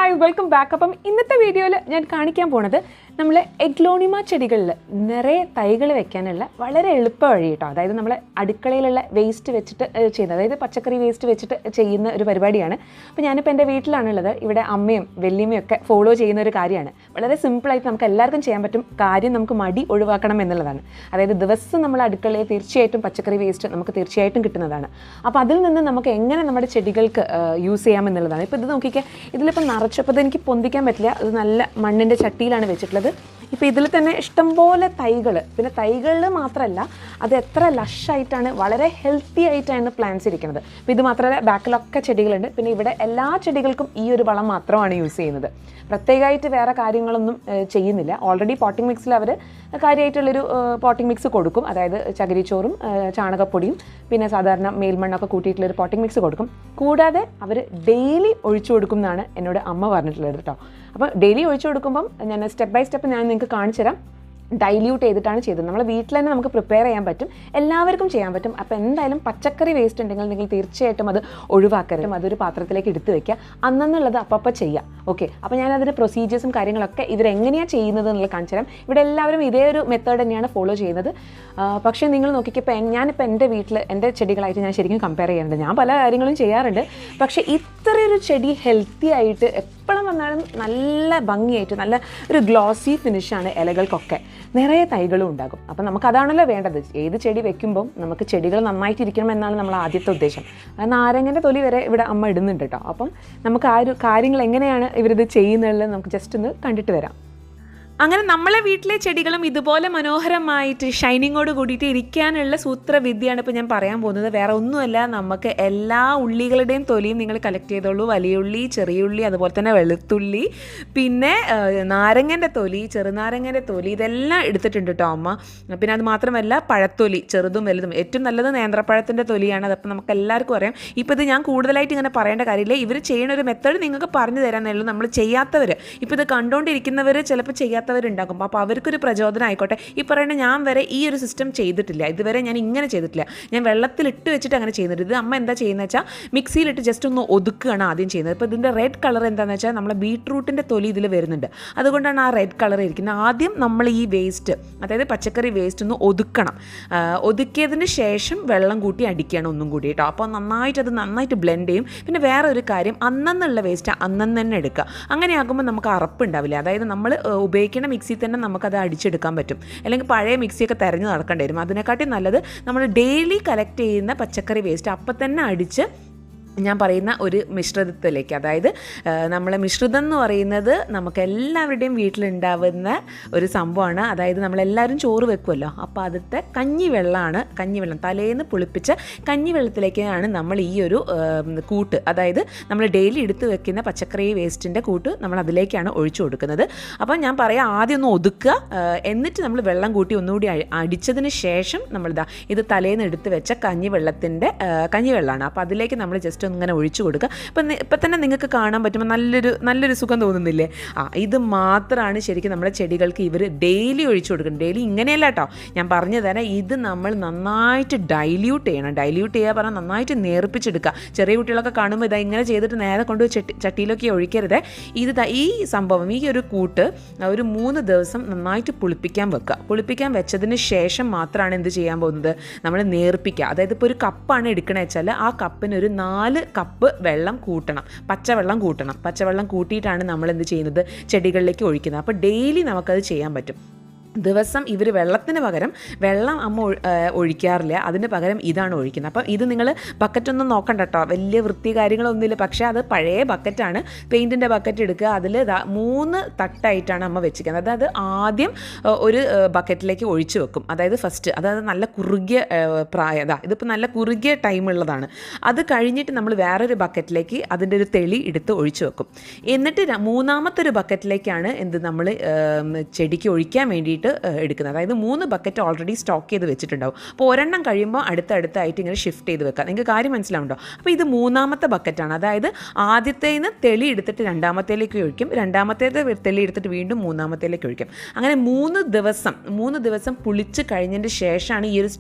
Hi welcome back. അപ്പം ഇന്നത്തെ വീഡിയോയിൽ ഞാൻ കാണിക്കാൻ പോണത് നമ്മൾ എഗ്ലോണിമ ചെടികളിൽ നിറയെ തൈകൾ വെക്കാനുള്ള വളരെ എളുപ്പ വഴി കേട്ടോ. അതായത് നമ്മൾ അടുക്കളയിലുള്ള വേസ്റ്റ് വെച്ചിട്ട് ചെയ്യുന്നത്, അതായത് പച്ചക്കറി വേസ്റ്റ് വെച്ചിട്ട് ചെയ്യുന്ന ഒരു പരിപാടിയാണ്. അപ്പോൾ ഞാനിപ്പോൾ എൻ്റെ വീട്ടിലാണുള്ളത്. ഇവിടെ അമ്മയും വല്യമ്മയും ഒക്കെ ഫോളോ ചെയ്യുന്ന ഒരു കാര്യമാണ്. വളരെ സിമ്പിളായിട്ട് നമുക്ക് എല്ലാവർക്കും ചെയ്യാൻ പറ്റും കാര്യം, നമുക്ക് മടി ഒഴിവാക്കണം എന്നുള്ളതാണ്. അതായത് ദിവസം നമ്മൾ അടുക്കളയിൽ തീർച്ചയായിട്ടും പച്ചക്കറി വേസ്റ്റ് നമുക്ക് തീർച്ചയായിട്ടും കിട്ടുന്നതാണ്. അപ്പോൾ അതിൽ നിന്ന് നമുക്ക് എങ്ങനെ നമ്മുടെ ചെടികൾക്ക് യൂസ് ചെയ്യാമെന്നുള്ളതാണ്. ഇപ്പോൾ ഇത് നോക്കിക്കാൻ, ഇതിലിപ്പോൾ നിറച്ചപ്പോൾ എനിക്ക് പൊന്തിക്കാൻ പറ്റില്ല. അത് നല്ല മണ്ണിൻ്റെ ചട്ടിയിലാണ് വെച്ചിട്ടുള്ളത്. ഇപ്പോൾ ഇതിൽ തന്നെ ഇഷ്ടംപോലെ തൈകൾ, പിന്നെ തൈകളിൽ മാത്രമല്ല അത് എത്ര ലഷായിട്ടാണ്, വളരെ ഹെൽത്തി ആയിട്ടാണ് പ്ലാന്റ്സ് ഇരിക്കുന്നത്. അപ്പോൾ ഇത് മാത്രമല്ല, ബാക്കിലൊക്കെ ചെടികളുണ്ട്. പിന്നെ ഇവിടെ എല്ലാ ചെടികൾക്കും ഈ ഒരു വളം മാത്രമാണ് യൂസ് ചെയ്യുന്നത്. പ്രത്യേകമായിട്ട് വേറെ കാര്യങ്ങളൊന്നും ചെയ്യുന്നില്ല. ഓൾറെഡി പോട്ടിംഗ് മിക്സിൽ അവർ കാര്യമായിട്ടുള്ളൊരു പോട്ടിംഗ് മിക്സ് കൊടുക്കും. അതായത് ചകിരിച്ചോറും ചാണകപ്പൊടിയും പിന്നെ സാധാരണ മേൽമണ്ണൊക്കെ കൂട്ടിയിട്ടുള്ളൊരു പോട്ടിംഗ് മിക്സ് കൊടുക്കും. കൂടാതെ അവർ ഡെയിലി ഒഴിച്ചു കൊടുക്കും എന്നാണ് എന്നോട് അമ്മ പറഞ്ഞിട്ടുള്ളത് കേട്ടോ. അപ്പോൾ ഡെയിലി ഒഴിച്ചു കൊടുക്കുമ്പം ഞാൻ സ്റ്റെപ്പ് ബൈ സ്റ്റെപ്പ് ഞാൻ നിങ്ങൾക്ക് കാണിച്ചു തരാം. ഡൈല്യൂട്ട് ചെയ്തിട്ടാണ് ചെയ്തത്. നമ്മൾ വീട്ടിൽ തന്നെ നമുക്ക് പ്രിപ്പയർ ചെയ്യാൻ പറ്റും, എല്ലാവർക്കും ചെയ്യാൻ പറ്റും. അപ്പോൾ എന്തായാലും പച്ചക്കറി വേസ്റ്റ് ഉണ്ടെങ്കിൽ നിങ്ങൾ തീർച്ചയായിട്ടും അത് ഒഴിവാക്കരുത്. അതൊരു പാത്രത്തിലേക്ക് എടുത്ത് വെക്കുക, അന്നെന്നുള്ളത് അപ്പം ചെയ്യാം. ഓക്കെ, അപ്പോൾ ഞാൻ അതിൻ്റെ പ്രൊസീജിയേഴ്സും കാര്യങ്ങളൊക്കെ ഇവരെങ്ങനെയാണ് ചെയ്യുന്നത് എന്നുള്ളത് കാണിച്ചു തരാം. ഇവിടെ എല്ലാവരും ഇതേ ഒരു മെത്തേഡ് തന്നെയാണ് ഫോളോ ചെയ്യുന്നത്. പക്ഷേ നിങ്ങൾ നോക്കിക്കപ്പോൾ ഞാനിപ്പോൾ എൻ്റെ വീട്ടിൽ എൻ്റെ ചെടികളായിട്ട് ഞാൻ ശരിക്കും കമ്പയർ ചെയ്യാറുണ്ട്. ഞാൻ പല കാര്യങ്ങളും ചെയ്യാറുണ്ട്, പക്ഷേ ഇത്രയൊരു ചെടി ഹെൽത്തി ആയിട്ട് എപ്പോഴും വന്നാലും നല്ല ഭംഗിയായിട്ട് നല്ല ഒരു ഗ്ലോസി ഫിനിഷാണ് ഇലകൾക്കൊക്കെ. നിറയെ തൈകളും ഉണ്ടാകും. അപ്പം നമുക്കതാണല്ലോ വേണ്ടത്. ഏത് ചെടി വെക്കുമ്പം നമുക്ക് ചെടികൾ നന്നായിട്ടിരിക്കണം എന്നാണ് നമ്മൾ ആദ്യത്തെ ഉദ്ദേശം. നാരങ്ങൻ്റെ തൊലി വരെ ഇവിടെ അമ്മ ഇടുന്നുണ്ട് കേട്ടോ. അപ്പം നമുക്ക് ആ ഒരു കാര്യങ്ങൾ എങ്ങനെയാണ് ഇവരിത് ചെയ്യുന്നതെന്ന് നമുക്ക് ജസ്റ്റ് ഒന്ന് കണ്ടിട്ട് വരാം. അങ്ങനെ നമ്മളെ വീട്ടിലെ ചെടികളും ഇതുപോലെ മനോഹരമായിട്ട് ഷൈനിങ്ങോട് കൂടിയിട്ട് ഇരിക്കാനുള്ള സൂത്രവിദ്യയാണ് ഇപ്പോൾ ഞാൻ പറയാൻ പോകുന്നത്. വേറെ ഒന്നുമല്ല, നമുക്ക് എല്ലാ ഉള്ളികളുടെയും തൊലിയും നിങ്ങൾ കളക്ട് ചെയ്തോളൂ. വലിയ ഉള്ളി, ചെറിയ ഉള്ളി, അതുപോലെ തന്നെ വെളുത്തുള്ളി, പിന്നെ നാരങ്ങൻ്റെ തൊലി, ചെറുനാരങ്ങൻ്റെ തൊലി, ഇതെല്ലാം എടുത്തിട്ടുണ്ട് കേട്ടോ അമ്മ. പിന്നെ അത് മാത്രമല്ല പഴത്തൊലി, ചെറുതും വലുതും. ഏറ്റവും നല്ലത് നേന്ത്രപ്പഴത്തിൻ്റെ തൊലിയാണ്. അതപ്പോൾ നമുക്ക് എല്ലാവർക്കും അറിയാം. ഇപ്പോൾ ഇത് ഞാൻ കൂടുതലായിട്ട് ഇങ്ങനെ പറയേണ്ട കാര്യമില്ല. ഇവർ ചെയ്യുന്ന ഒരു മെത്തേഡ് നിങ്ങൾക്ക് പറഞ്ഞു തരാമെന്നേ ഉള്ളൂ. നമ്മൾ ചെയ്യാത്തവർ, ഇപ്പോൾ ഇത് കണ്ടുകൊണ്ടിരിക്കുന്നവർ ചിലപ്പോൾ ചെയ്യാത്തവരുണ്ടാകും. അപ്പോൾ അവർക്കൊരു പ്രചോദനം ആയിക്കോട്ടെ. ഈ പറയുന്നത് ഞാൻ വരെ ഈ ഒരു സിസ്റ്റം ചെയ്തിട്ടില്ല, ഇതുവരെ ഞാൻ ഇങ്ങനെ ചെയ്തിട്ടില്ല. ഞാൻ വെള്ളത്തിലിട്ട് വെച്ചിട്ട് അങ്ങനെ ചെയ്യുന്നത്. ഇത് അമ്മ എന്താ ചെയ്യുന്നത് വെച്ചാൽ മിക്സിയിലിട്ട് ജസ്റ്റ് ഒന്ന് ഒതുക്കുകയാണ് ആദ്യം ചെയ്യുന്നത്. ഇപ്പോൾ ഇതിൻ്റെ റെഡ് കളർ എന്താണെന്ന് വെച്ചാൽ നമ്മളെ ബീട്രൂട്ടിൻ്റെ തൊലി ഇതിൽ വരുന്നുണ്ട്, അതുകൊണ്ടാണ് ആ റെഡ് കളർ ഇരിക്കുന്നത്. ആദ്യം നമ്മൾ ഈ വേസ്റ്റ്, അതായത് പച്ചക്കറി വേസ്റ്റ് ഒന്ന് ഒതുക്കണം. ഒതുക്കിയതിന് ശേഷം വെള്ളം കൂട്ടി അടിക്കുകയാണ് ഒന്നും കൂടി കേട്ടോ. അപ്പോൾ നന്നായിട്ട് ബ്ലെൻഡ് ചെയ്യും. പിന്നെ വേറെ ഒരു കാര്യം, അന്നുള്ള വേസ്റ്റ് അന്നന്ന് തന്നെ എടുക്കുക. അങ്ങനെയാകുമ്പോൾ നമുക്ക് അറപ്പുണ്ടാവില്ല. അതായത് നമ്മൾ ഉപയോഗിക്കുന്ന മിക്സി തന്നെ നമുക്കത് അടിച്ചെടുക്കാൻ പറ്റും. അല്ലെങ്കിൽ പഴയ മിക്സിയൊക്കെ തിരഞ്ഞ് നടക്കേണ്ടി വരും. അതിനെക്കാട്ടി നല്ലത് നമ്മൾ ഡെയിലി കളക്ട് ചെയ്യുന്ന പച്ചക്കറി വേസ്റ്റ് അപ്പം തന്നെ അടിച്ച് ഞാൻ പറയുന്ന ഒരു മിശ്രിതത്തിലേക്ക്, അതായത് നമ്മളെ മിശ്രിതം എന്ന് പറയുന്നത് നമുക്ക് എല്ലാവരുടെയും വീട്ടിലുണ്ടാവുന്ന ഒരു സംഭവമാണ്. അതായത് നമ്മളെല്ലാവരും ചോറ് വെക്കുമല്ലോ, അപ്പോൾ അതിലത്തെ കഞ്ഞിവെള്ളം തലേന്ന് പുളിപ്പിച്ച കഞ്ഞിവെള്ളത്തിലേക്കാണ് നമ്മൾ ഈ ഒരു കൂട്ട്, അതായത് നമ്മൾ ഡെയിലി എടുത്ത് വെക്കുന്ന പച്ചക്കറി വേസ്റ്റിൻ്റെ കൂട്ട് നമ്മൾ അതിലേക്കാണ് ഒഴിച്ചു കൊടുക്കുന്നത്. അപ്പോൾ ഞാൻ പറയാം, ആദ്യം ഒന്ന് ഒതുക്കുക, എന്നിട്ട് നമ്മൾ വെള്ളം കൂട്ടി ഒന്നുകൂടി അടിച്ചതിന് ശേഷം നമ്മളിതാ ഇത് തലേന്ന് എടുത്ത് വെച്ച കഞ്ഞിവെള്ളമാണ്. അപ്പോൾ അതിലേക്ക് നമ്മൾ ജസ്റ്റ് ഇങ്ങനെ ഒഴിച്ചു കൊടുക്കുക. ഇപ്പം തന്നെ നിങ്ങൾക്ക് കാണാൻ പറ്റുമ്പോൾ നല്ലൊരു സുഖം തോന്നുന്നില്ലേ? ഇത് മാത്രമാണ് ശരിക്കും നമ്മുടെ ചെടികൾക്ക് ഇവർ ഡെയിലി ഒഴിച്ചു കൊടുക്കണം. ഡെയിലി ഇങ്ങനെയല്ല കേട്ടോ, ഞാൻ പറഞ്ഞു തരാം. ഇത് നമ്മൾ നന്നായിട്ട് ഡൈല്യൂട്ട് ചെയ്യണം. ഡൈല്യൂട്ട് ചെയ്യുക പറഞ്ഞാൽ നന്നായിട്ട് നേർപ്പിച്ചെടുക്കുക. ചെറിയ കുട്ടികളൊക്കെ കാണുമ്പോൾ ഇതാ ഇങ്ങനെ ചെയ്തിട്ട് നേരെ കൊണ്ട് ചട്ടിയിലൊക്കെ ഒഴിക്കരുത്. ഈ സംഭവം, ഈ ഒരു കൂട്ട് ഒരു 3 ദിവസം നന്നായിട്ട് പുളിപ്പിക്കാൻ വെക്കുക. പുളിപ്പിക്കാൻ വെച്ചതിന് ശേഷം മാത്രമാണ് എന്ത് ചെയ്യാൻ പോകുന്നത്, നമ്മൾ നേർപ്പിക്കുക. അതായത് ഇപ്പോൾ ഒരു കപ്പാണ് എടുക്കണമെന്ന് വെച്ചാൽ ആ കപ്പിന് ഒരു 4 കപ്പ് വെള്ളം കൂട്ടണം, പച്ചവെള്ളം കൂട്ടിയിട്ടാണ് നമ്മൾ എന്ത് ചെയ്യുന്നത്, ചെടികളിലേക്ക് ഒഴിക്കുന്നത്. അപ്പോൾ ഡെയിലി നമുക്കത് ചെയ്യാൻ പറ്റും. ദിവസം ഇവർ വെള്ളത്തിന് പകരം വെള്ളം അമ്മ ഒഴിക്കാറില്ല, അതിന് പകരം ഇതാണ് ഒഴിക്കുന്നത്. അപ്പം ഇത് നിങ്ങൾ ബക്കറ്റൊന്നും നോക്കണ്ട കേട്ടോ, വലിയ വൃത്തി കാര്യങ്ങളൊന്നുമില്ല. പക്ഷേ അത് പഴയ ബക്കറ്റാണ്, പെയിൻറ്റിൻ്റെ ബക്കറ്റ് എടുക്കുക. അതിൽ 3 തട്ടായിട്ടാണ് അമ്മ വെച്ചിരിക്കുന്നത്. അതായത് ആദ്യം ഒരു ബക്കറ്റിലേക്ക് ഒഴിച്ചു വെക്കും, അതായത് ഫസ്റ്റ്, അതായത് നല്ല കുറുകിയ ഇതിപ്പോൾ നല്ല കുറുകിയ ടൈമുള്ളതാണ്. അത് കഴിഞ്ഞിട്ട് നമ്മൾ വേറൊരു ബക്കറ്റിലേക്ക് അതിൻ്റെ ഒരു തെളി എടുത്ത് ഒഴിച്ചു വെക്കും. എന്നിട്ട് 3ാമത്തെ ഒരു ബക്കറ്റിലേക്കാണ് നമ്മൾ ചെടിക്ക് ഒഴിക്കാൻ വേണ്ടിയിട്ട് വേണ്ടിയിട്ട് എടുക്കുന്നത്. അതായത് 3 ബക്കറ്റ് ഓൾറെഡി സ്റ്റോക്ക് ചെയ്ത് വെച്ചിട്ടുണ്ടാവും. അപ്പോൾ ഒരെണ്ണം കഴിയുമ്പോൾ അടുത്തടുത്തായിട്ട് ഇങ്ങനെ ഷിഫ്റ്റ് ചെയ്ത് വെക്കാം. നിങ്ങൾക്ക് കാര്യം മനസ്സിലാവുണ്ടോ? അപ്പോൾ ഇത് 3ാമത്തെ ബക്കറ്റാണ്. അതായത് ആദ്യത്തേന്ന് തെളി എടുത്തിട്ട് രണ്ടാമത്തേലേക്ക് ഒഴിക്കും, രണ്ടാമത്തേത് തെളി എടുത്തിട്ട് വീണ്ടും 3ാമത്തേലേക്ക് ഒഴിക്കും. അങ്ങനെ 3 ദിവസം പുളിച്ച് കഴിഞ്ഞതിൻ്റെ ശേഷമാണ് ഈ ഒരു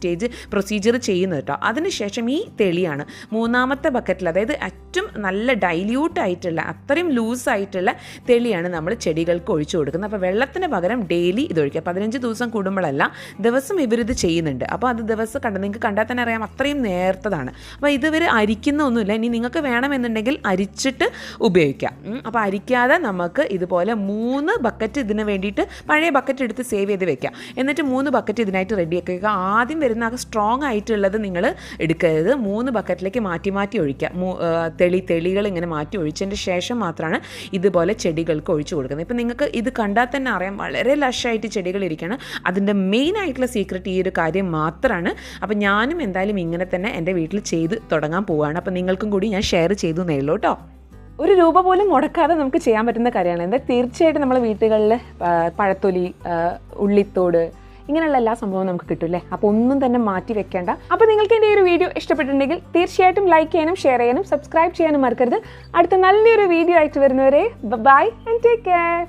പ്രൊസീജിയർ ചെയ്യുന്നത് കേട്ടോ. അതിനുശേഷം ഈ തെളിയാണ് 3ാമത്തെ ബക്കറ്റിൽ, അതായത് ഏറ്റവും നല്ല ഡൈല്യൂട്ട് ആയിട്ടുള്ള അത്രയും ലൂസായിട്ടുള്ള തെളിയാണ് നമ്മൾ ചെടികൾക്ക് ഒഴിച്ചു കൊടുക്കുന്നത്. അപ്പോൾ വെള്ളത്തിന് പകരം ഡെയിലി ഇത് ഒഴിക്കുക. 15 ദിവസം കൂടുമ്പോഴല്ല, ദിവസം ഇവരിത് ചെയ്യുന്നുണ്ട്. അപ്പോൾ അത് ദിവസം നിങ്ങൾക്ക് കണ്ടാൽ തന്നെ അറിയാം അത്രയും നേർത്തതാണ്. അപ്പോൾ ഇതുവർ അരിക്കുന്നൊന്നുമില്ല. ഇനി നിങ്ങൾക്ക് വേണമെന്നുണ്ടെങ്കിൽ അരിച്ചിട്ട് ഉപയോഗിക്കാം. അപ്പോൾ അരിക്കാതെ നമുക്ക് ഇതുപോലെ 3 ബക്കറ്റ് ഇതിന് വേണ്ടിയിട്ട് പഴയ ബക്കറ്റ് എടുത്ത് സേവ് ചെയ്ത് വെക്കാം. എന്നിട്ട് 3 ബക്കറ്റ് ഇതിനായിട്ട് റെഡിയാക്കി വെക്കുക. ആദ്യം വരുന്ന ആ സ്ട്രോങ് ആയിട്ടുള്ളത് നിങ്ങൾ എടുക്കരുത്, 3 ബക്കറ്റിലേക്ക് മാറ്റി ഒഴിക്കുക. തെളികൾ ഇങ്ങനെ മാറ്റി ഒഴിച്ചതിൻ്റെ ശേഷം മാത്രമാണ് ഇതുപോലെ ചെടികൾക്ക് ഒഴിച്ചു കൊടുക്കുന്നത്. ഇപ്പം നിങ്ങൾക്ക് ഇത് കണ്ടാൽ തന്നെ അറിയാം വളരെ ലഷായിട്ട് ചെടികൾ ഇരിക്കണം. അതിൻ്റെ മെയിൻ ആയിട്ടുള്ള സീക്രട്ട് ഈ ഒരു കാര്യം മാത്രമാണ്. അപ്പോൾ ഞാനും എന്തായാലും ഇങ്ങനെ തന്നെ എൻ്റെ വീട്ടിൽ ചെയ്ത് തുടങ്ങാൻ പോവുകയാണ്. അപ്പോൾ നിങ്ങൾക്കും കൂടി ഞാൻ ഷെയർ ചെയ്തു നേരുള്ളൂ കേട്ടോ. ഒരു രൂപ പോലും മുടക്കാതെ നമുക്ക് ചെയ്യാൻ പറ്റുന്ന കാര്യമാണ്. എന്താ തീർച്ചയായിട്ടും നമ്മളെ വീടുകളിൽ പഴത്തൊലി, ഉള്ളിത്തോട്, ഇങ്ങനെയുള്ള എല്ലാ സംഭവവും നമുക്ക് കിട്ടുമല്ലേ. അപ്പോൾ ഒന്നും തന്നെ മാറ്റി വെക്കേണ്ട. അപ്പോൾ നിങ്ങൾക്ക് എൻ്റെ ഈ ഒരു വീഡിയോ ഇഷ്ടപ്പെട്ടിട്ടുണ്ടെങ്കിൽ തീർച്ചയായിട്ടും ലൈക്ക് ചെയ്യാനും ഷെയർ ചെയ്യാനും സബ്സ്ക്രൈബ് ചെയ്യാനും മറക്കരുത്. അടുത്ത നല്ലൊരു വീഡിയോ ആയിട്ട് വരുന്നവരെ ബൈ ആൻഡ് ടേക്ക് കെയർ.